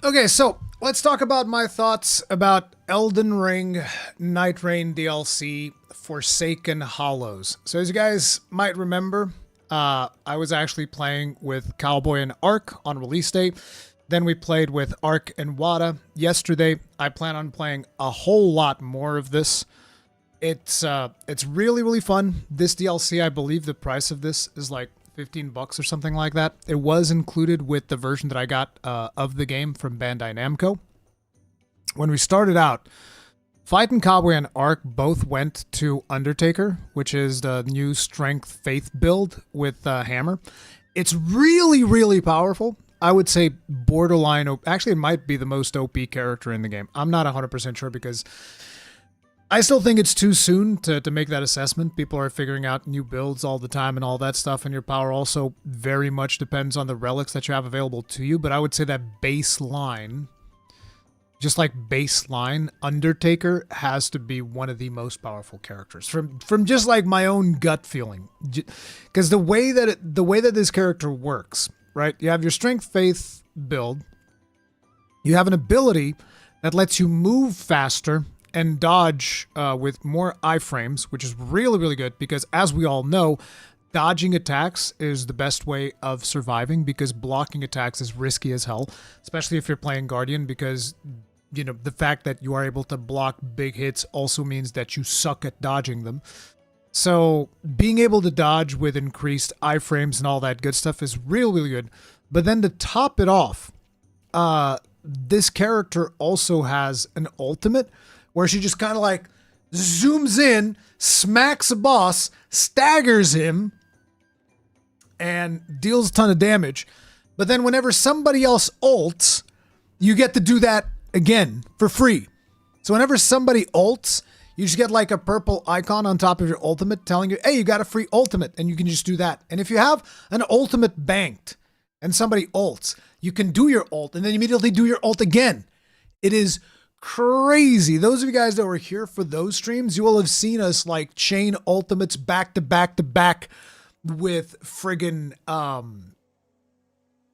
Okay, so let's talk about my thoughts about Elden Ring Nightreign DLC Forsaken Hollows. So as you guys might remember, I was actually playing with Cowboy and Ark on release day. Then we played with Ark and Wada yesterday. I plan on playing a whole lot more of this. It's really fun. This DLC, I believe the price of this is like $15 or something like that. It was included with the version that I got of the game from Bandai Namco. When we started out, Fight and Cowboy and Ark both went to Undertaker, which is the new Strength Faith build with Hammer. It's really powerful. I would say borderline. Actually, it might be the most OP character in the game. I'm not 100% sure because I still think it's too soon to make that assessment. People are figuring out new builds all the time and all that stuff, and your power also very much depends on the relics that you have available to you. But I would say that baseline, just like baseline, Undertaker has to be one of the most powerful characters from just like my own gut feeling. Because the way that this character works, right? You have your Strength Faith build. You have an ability that lets you move faster and dodge with more iframes, which is really good because, as we all know, dodging attacks is the best way of surviving because blocking attacks is risky as hell, especially if you're playing Guardian because, you know, the fact that you are able to block big hits also means that you suck at dodging them. So being able to dodge with increased iframes and all that good stuff is really good. But then to top it off, this character also has an ultimate where she just kind of like zooms in, smacks a boss, staggers him, and deals a ton of damage. But then whenever somebody else ults, you get to do that again for free. So whenever somebody ults, you just get like a purple icon on top of your ultimate telling you, hey, you got a free ultimate, and you can just do that. And if you have an ultimate banked and somebody ults, you can do your ult and then immediately do your ult again. It is crazy. Those of you guys that were here for those streams, you will have seen us like chain ultimates back to back with friggin'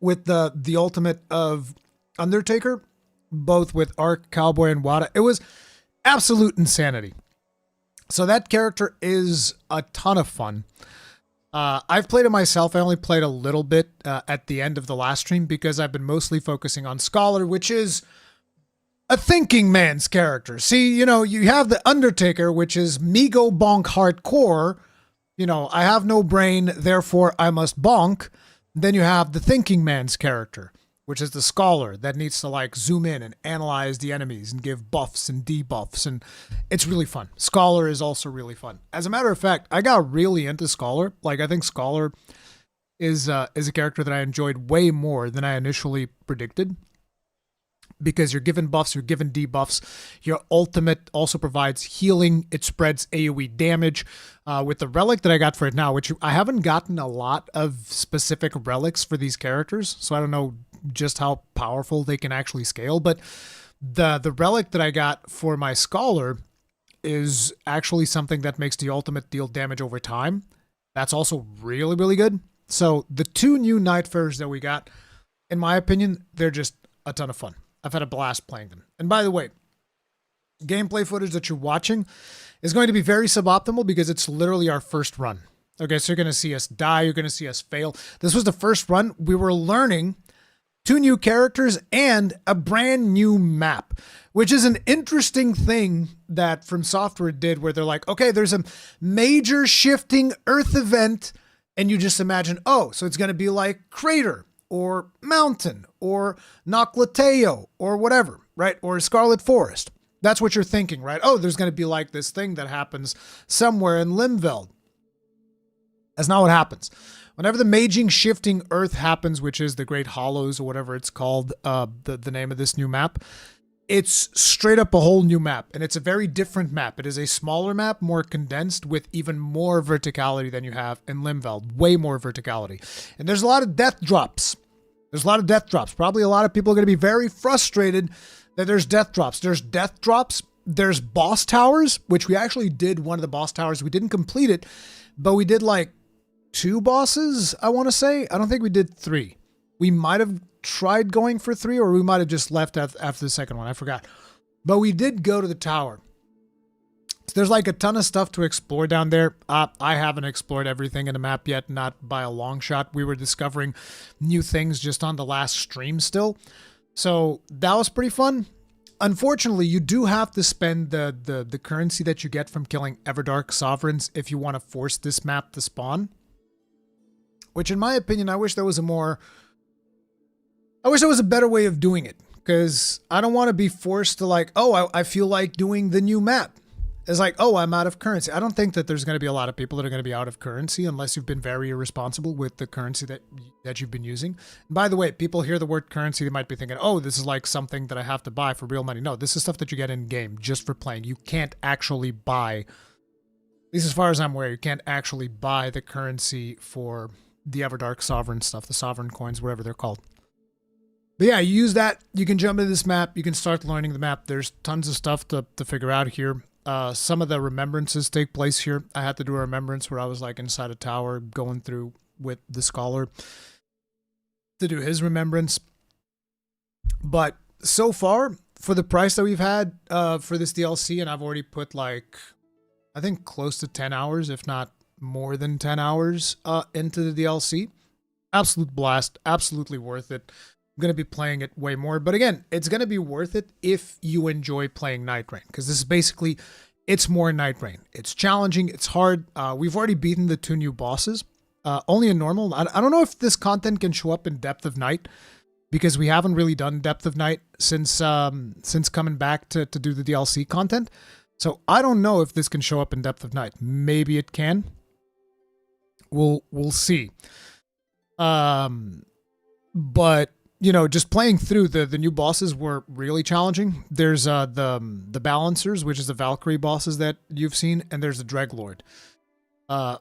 with the ultimate of Undertaker, both with Ark, Cowboy, and Wada. It was absolute insanity. So that character is a ton of fun. I've played it myself. I only played a little bit at the end of the last stream because I've been mostly focusing on Scholar, which is a thinking man's character. See, you know, you have the Undertaker, which is me go bonk hardcore. You know, I have no brain, therefore I must bonk. Then you have the thinking man's character, which is the Scholar that needs to like zoom in and analyze the enemies and give buffs and debuffs. And it's really fun. Scholar is also really fun. As a matter of fact, I got really into Scholar. Like, I think Scholar is a character that I enjoyed way more than I initially predicted. Because you're given buffs, you're given debuffs. Your ultimate also provides healing. It spreads AoE damage. With the relic that I got for it now, which I haven't gotten a lot of specific relics for these characters, so I don't know just how powerful they can actually scale. But the relic that I got for my Scholar is actually something that makes the ultimate deal damage over time. That's also really good. So the two new Nightfarers that we got, in my opinion, they're just a ton of fun. I've had a blast playing them. And by the way, gameplay footage that you're watching is going to be very suboptimal because it's literally our first run. Okay, so you're going to see us die. You're going to see us fail. This was the first run. We were learning two new characters and a brand new map, which is an interesting thing that From Software did where they're like, okay, there's a major shifting Earth event. And you just imagine, oh, so it's going to be like Crater or Mountain, or Noclateo, or whatever, right? Or Scarlet Forest. That's what you're thinking, right? Oh, there's going to be like this thing that happens somewhere in Limveld. That's not what happens. Whenever the Maging Shifting Earth happens, which is the Great Hollows, or whatever it's called, the name of this new map, it's straight up a whole new map, and it's a very different map. It is a smaller map, more condensed, with even more verticality than you have in Limveld. Way more verticality. And there's a lot of death drops. There's a lot of death drops. Probably a lot of people are going to be very frustrated that there's death drops. There's death drops. There's boss towers, which we actually did one of the boss towers. We didn't complete it, but we did like 2 bosses, I want to say. I don't think we did 3. We might have tried going for 3, or we might have just left after the second one. I forgot. But we did go to the tower. So there's like a ton of stuff to explore down there. I haven't explored everything in the map yet, not by a long shot. We were discovering new things just on the last stream still. So that was pretty fun. Unfortunately, you do have to spend the currency that you get from killing Everdark Sovereigns if you want to force this map to spawn. Which, in my opinion, I wish there was a better way of doing it. Because I don't want to be forced to like, oh, I feel like doing the new map. It's like, oh, I'm out of currency. I don't think that there's going to be a lot of people that are going to be out of currency unless you've been very irresponsible with the currency that you've been using. And by the way, people hear the word currency, they might be thinking, oh, this is like something that I have to buy for real money. No, this is stuff that you get in game just for playing. You can't actually buy, at least as far as I'm aware, you can't actually buy the currency for the Everdark Sovereign stuff, the Sovereign coins, whatever they're called. But yeah, you use that, you can jump into this map, you can start learning the map. There's tons of stuff to figure out here. Some of the remembrances take place here. I had to do a remembrance where I was like inside a tower going through with the scholar to do his remembrance. But so far, for the price that we've had for this DLC, and I've already put like, I think close to 10 hours, if not more than 10 hours into the DLC. Absolute blast, absolutely worth it. I'm going to be playing it way more. But again, it's going to be worth it if you enjoy playing Nightreign. Because this is basically, it's more Nightreign. It's challenging. It's hard. We've already beaten the 2 new bosses. Only in normal. I don't know if this content can show up in Depth of Night. Because we haven't really done Depth of Night since coming back to do the DLC content. So I don't know if this can show up in Depth of Night. Maybe it can. We'll see. But you know, just playing through the new bosses were really challenging. There's the Balancers, which is the Valkyrie bosses that you've seen, and there's the Dreglord.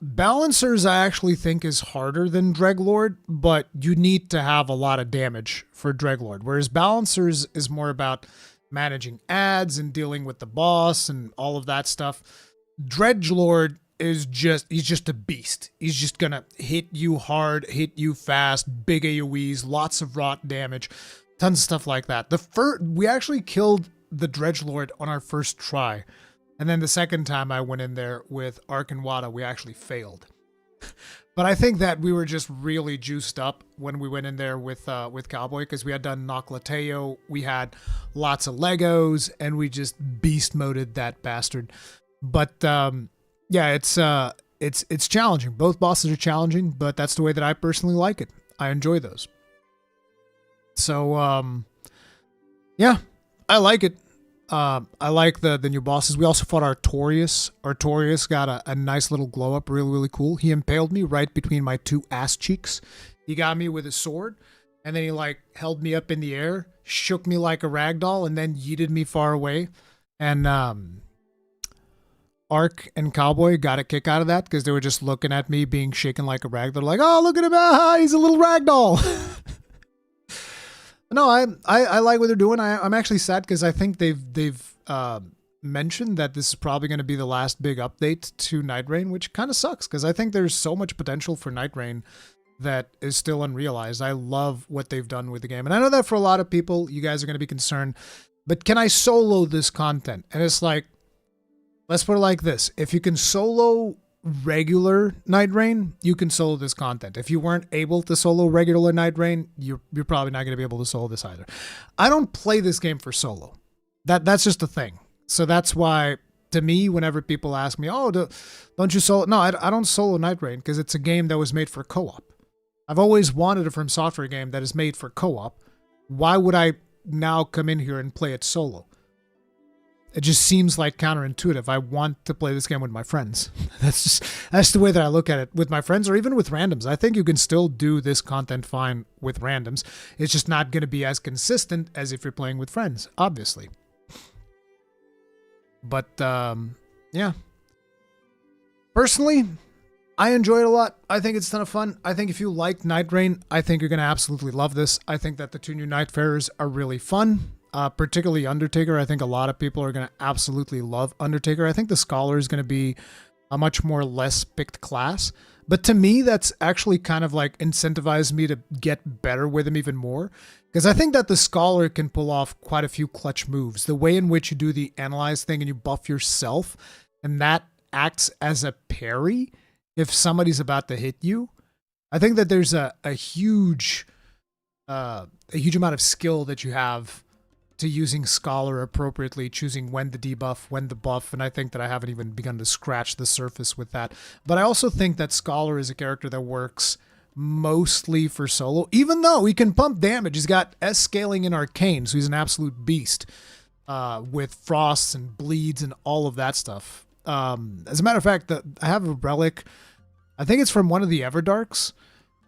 Balancers I actually think is harder than Dreglord, but you need to have a lot of damage for Dreglord. Whereas Balancers is more about managing ads and dealing with the boss and all of that stuff. Dreglord is he's just a beast. He's just gonna hit you hard, hit you fast, big AoEs, lots of rot damage, tons of stuff like that. We actually killed the Dreglord on our first try. And then the second time I went in there with Ark and Wada, we actually failed. But I think that we were just really juiced up when we went in there with Cowboy, because we had done Noclateo, we had lots of Legos, and we just beast moded that bastard. But yeah, it's challenging. Both bosses are challenging, but that's the way that I personally like it. I enjoy those. So yeah, I like it. I like the new bosses. We also fought Artorias. Artorias got a nice little glow up, really, really cool. He impaled me right between my 2 ass cheeks. He got me with his sword, and then he like held me up in the air, shook me like a ragdoll, and then yeeted me far away. And Ark and Cowboy got a kick out of that because they were just looking at me being shaken like a ragdoll, like, oh, look at him, he's a little ragdoll. No, I like what they're doing. I'm actually sad because I think they've mentioned that this is probably going to be the last big update to Nightreign, which kind of sucks because I think there's so much potential for Nightreign that is still unrealized. I love what they've done with the game. And I know that for a lot of people, you guys are going to be concerned, but can I solo this content? And it's like, let's put it like this. If you can solo regular Nightreign, you can solo this content. If you weren't able to solo regular Nightreign, you're probably not going to be able to solo this either. I don't play this game for solo. That's just a thing. So that's why, to me, whenever people ask me, oh, don't you solo? No, I don't solo Nightreign because it's a game that was made for co-op. I've always wanted a From Software game that is made for co-op. Why would I now come in here and play it solo? It just seems like counterintuitive. I want to play this game with my friends. That's the way that I look at it, with my friends or even with randoms. I think you can still do this content fine with randoms. It's just not going to be as consistent as if you're playing with friends, obviously. But yeah. Personally, I enjoy it a lot. I think it's a ton of fun. I think if you like Nightreign, I think you're going to absolutely love this. I think that the 2 new Nightfarers are really fun. Particularly Undertaker. I think a lot of people are going to absolutely love Undertaker. I think the Scholar is going to be a much more less picked class. But to me, that's actually kind of like incentivized me to get better with him even more. Because I think that the Scholar can pull off quite a few clutch moves. The way in which you do the analyze thing and you buff yourself, and that acts as a parry if somebody's about to hit you. I think that there's a huge amount of skill that you have to using Scholar appropriately, choosing when to debuff, when to buff, and I think that I haven't even begun to scratch the surface with that. But I also think that Scholar is a character that works mostly for solo, even though he can pump damage. He's got S scaling in Arcane, so he's an absolute beast with frosts and bleeds and all of that stuff. As a matter of fact, I have a relic. I think it's from one of the Everdarks.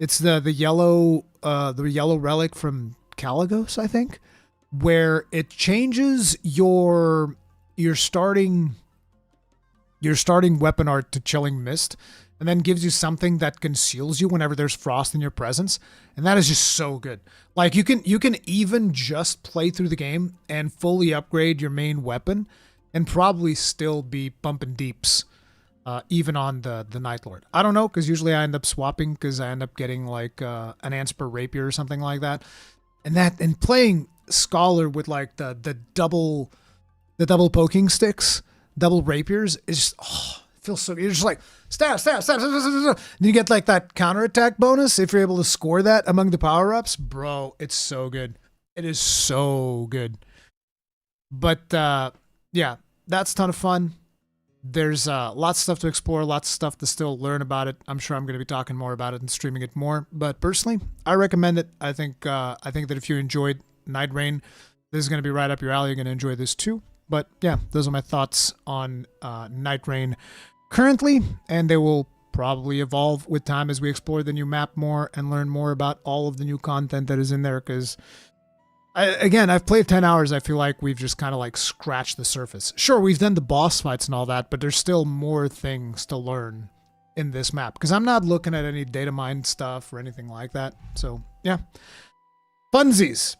It's the yellow relic from Caligos, I think, where it changes your starting weapon art to Chilling Mist, and then gives you something that conceals you whenever there's frost in your presence, and that is just so good. Like you can even just play through the game and fully upgrade your main weapon, and probably still be bumping deeps, even on the Nightlord. I don't know, because usually I end up swapping because I end up getting like an Anspur Rapier or something like that, and playing Scholar with like the double poking sticks, double rapiers is just, it feels so good. You're just like stab. And you get like that counterattack bonus if you're able to score that among the power-ups. Bro, it's so good. It is so good. But yeah, that's a ton of fun. There's lots of stuff to explore, lots of stuff to still learn about it. I'm sure I'm going to be talking more about it and streaming it more. But personally, I recommend it. I think that if you enjoyed Nightreign, this is going to be right up your alley. You're going to enjoy this too. But yeah, those are my thoughts on Nightreign currently, and they will probably evolve with time as we explore the new map more and learn more about all of the new content that is in there. Because I've played 10 hours. I feel like we've just kind of like scratched the surface. Sure, we've done the boss fights and all that, but there's still more things to learn in this map, because I'm not looking at any data mine stuff or anything like that. So yeah, funsies.